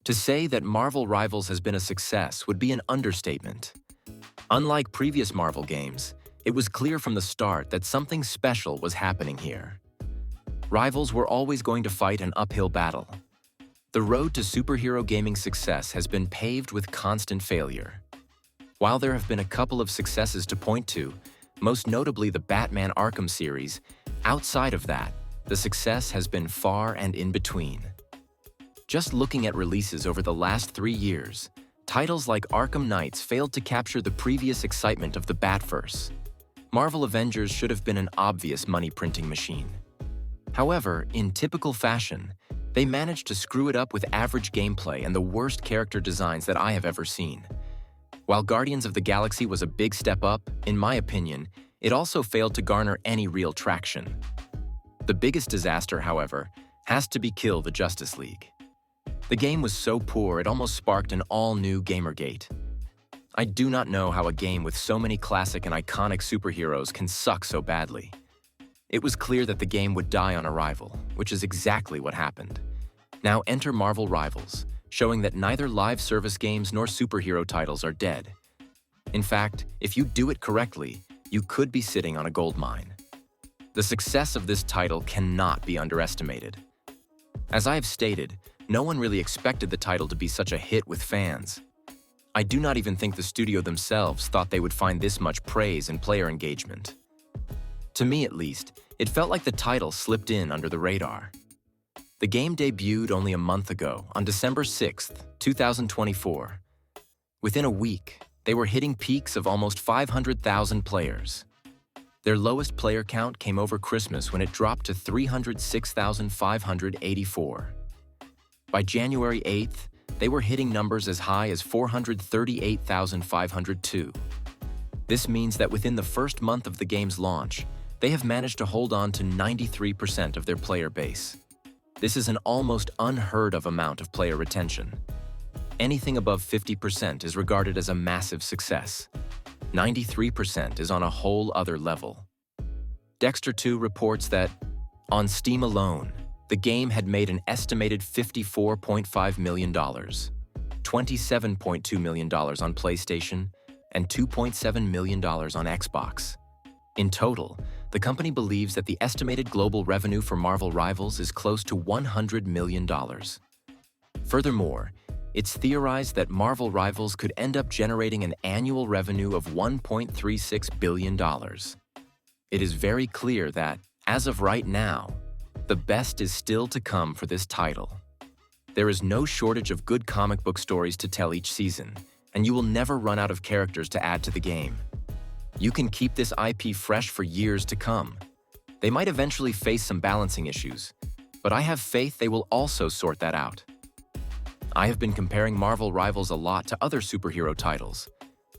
To say that Marvel Rivals has been a success would be an understatement. Unlike previous Marvel games, it was clear from the start that something special was happening here. Rivals were always going to fight an uphill battle. The road to superhero gaming success has been paved with constant failure. While there have been a couple of successes to point to, most notably the Batman Arkham Series, outside of that, the success has been far and in between. Just looking at releases over the last 3 years, titles like Arkham Knights failed to capture the previous excitement of the Batverse. Marvel Avengers should have been an obvious money-printing machine. However, in typical fashion, they managed to screw it up with average gameplay and the worst character designs that I have ever seen. While Guardians of the Galaxy was a big step up, in my opinion, it also failed to garner any real traction. The biggest disaster, however, has to be Kill the Justice League. The game was so poor it almost sparked an all-new Gamergate. I do not know how a game with so many classic and iconic superheroes can suck so badly. It was clear that the game would die on arrival, which is exactly what happened. Now enter Marvel Rivals, showing that neither live service games nor superhero titles are dead. In fact, if you do it correctly, you could be sitting on a goldmine. The success of this title cannot be underestimated. As I have stated, no one really expected the title to be such a hit with fans. I do not even think the studio themselves thought they would find this much praise and player engagement. To me at least, it felt like the title slipped in under the radar. The game debuted only a month ago, on December 6th, 2024. Within a week, they were hitting peaks of almost 500,000 players. Their lowest player count came over Christmas when it dropped to 306,584. By January 8th, they were hitting numbers as high as 438,502. This means that within the first month of the game's launch, they have managed to hold on to 93% of their player base. This is an almost unheard of amount of player retention. Anything above 50% is regarded as a massive success. 93% is on a whole other level. Dexter2 reports that, on Steam alone, the game had made an estimated $54.5 million, $27.2 million on PlayStation, and $2.7 million on Xbox. In total, the company believes that the estimated global revenue for Marvel Rivals is close to $100 million. Furthermore, it's theorized that Marvel Rivals could end up generating an annual revenue of $1.36 billion. It is very clear that, as of right now, the best is still to come for this title. There is no shortage of good comic book stories to tell each season, and you will never run out of characters to add to the game. You can keep this IP fresh for years to come. They might eventually face some balancing issues, but I have faith they will also sort that out. I have been comparing Marvel Rivals a lot to other superhero titles.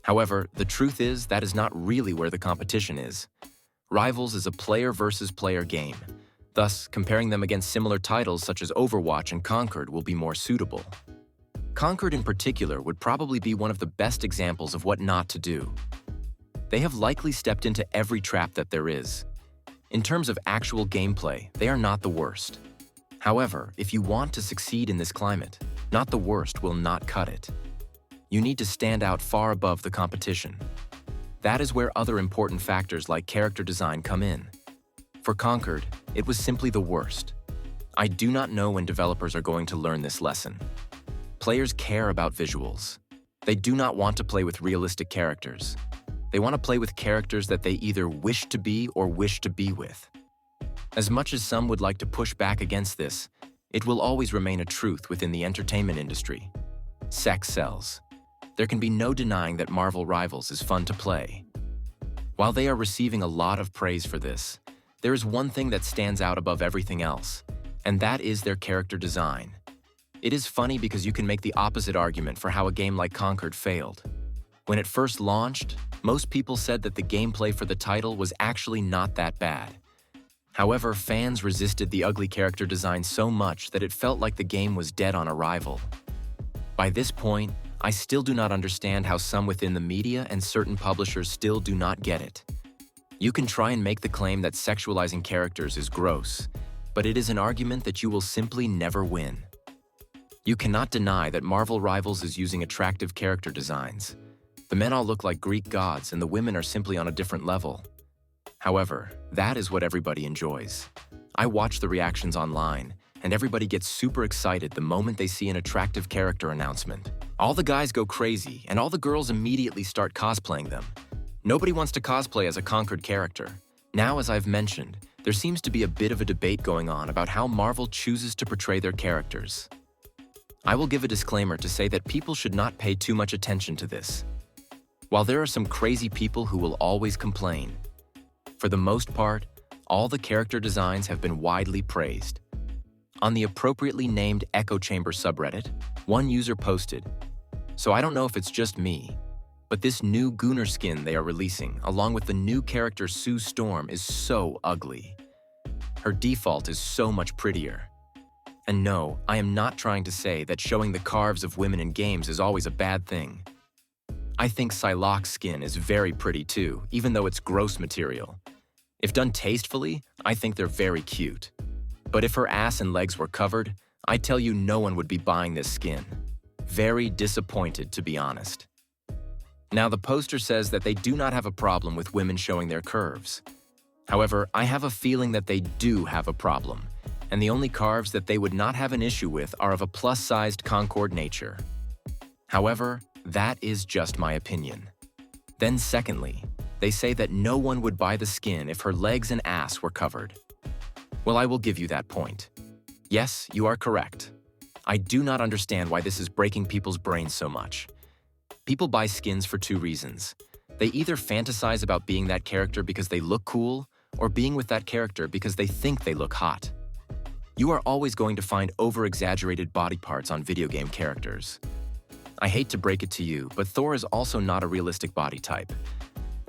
However, the truth is that is not really where the competition is. Rivals is a player versus player game. Thus, comparing them against similar titles such as Overwatch and Concord will be more suitable. Concord in particular would probably be one of the best examples of what not to do. They have likely stepped into every trap that there is. In terms of actual gameplay, they are not the worst. However, if you want to succeed in this climate, not the worst will not cut it. You need to stand out far above the competition. That is where other important factors like character design come in. For Concord, it was simply the worst. I do not know when developers are going to learn this lesson. Players care about visuals. They do not want to play with realistic characters. They want to play with characters that they either wish to be or wish to be with. As much as some would like to push back against this, it will always remain a truth within the entertainment industry. Sex sells. There can be no denying that Marvel Rivals is fun to play. While they are receiving a lot of praise for this, there is one thing that stands out above everything else, and that is their character design. It is funny because you can make the opposite argument for how a game like Concord failed. When it first launched, most people said that the gameplay for the title was actually not that bad. However, fans resisted the ugly character design so much that it felt like the game was dead on arrival. By this point, I still do not understand how some within the media and certain publishers still do not get it. You can try and make the claim that sexualizing characters is gross, but it is an argument that you will simply never win. You cannot deny that Marvel Rivals is using attractive character designs. The men all look like Greek gods and the women are simply on a different level. However, that is what everybody enjoys. I watch the reactions online, and everybody gets super excited the moment they see an attractive character announcement. All the guys go crazy, and all the girls immediately start cosplaying them. Nobody wants to cosplay as a Concord character. Now, as I've mentioned, there seems to be a bit of a debate going on about how Marvel chooses to portray their characters. I will give a disclaimer to say that people should not pay too much attention to this. While there are some crazy people who will always complain, for the most part, all the character designs have been widely praised. On the appropriately named Echo Chamber subreddit, one user posted, "So I don't know if it's just me, but this new Gunnar skin they are releasing, along with the new character Sue Storm, is so ugly. Her default is so much prettier." And no, I am not trying to say that showing the carves of women in games is always a bad thing. I think Psylocke's skin is very pretty too, even though it's gross material. If done tastefully, I think they're very cute. But if her ass and legs were covered, I tell you no one would be buying this skin. Very disappointed, to be honest. Now, the poster says that they do not have a problem with women showing their curves. However, I have a feeling that they do have a problem, and the only carves that they would not have an issue with are of a plus-sized Concord nature. However, that is just my opinion. Then secondly, they say that no one would buy the skin if her legs and ass were covered. Well, I will give you that point. Yes, you are correct. I do not understand why this is breaking people's brains so much. People buy skins for two reasons. They either fantasize about being that character because they look cool, or being with that character because they think they look hot. You are always going to find over-exaggerated body parts on video game characters. I hate to break it to you, but Thor is also not a realistic body type.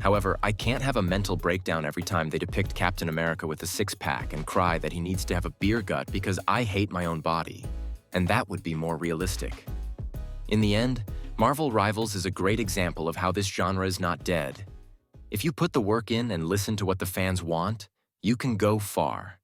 However, I can't have a mental breakdown every time they depict Captain America with a six-pack and cry that he needs to have a beer gut because I hate my own body, and that would be more realistic. In the end, Marvel Rivals is a great example of how this genre is not dead. If you put the work in and listen to what the fans want, you can go far.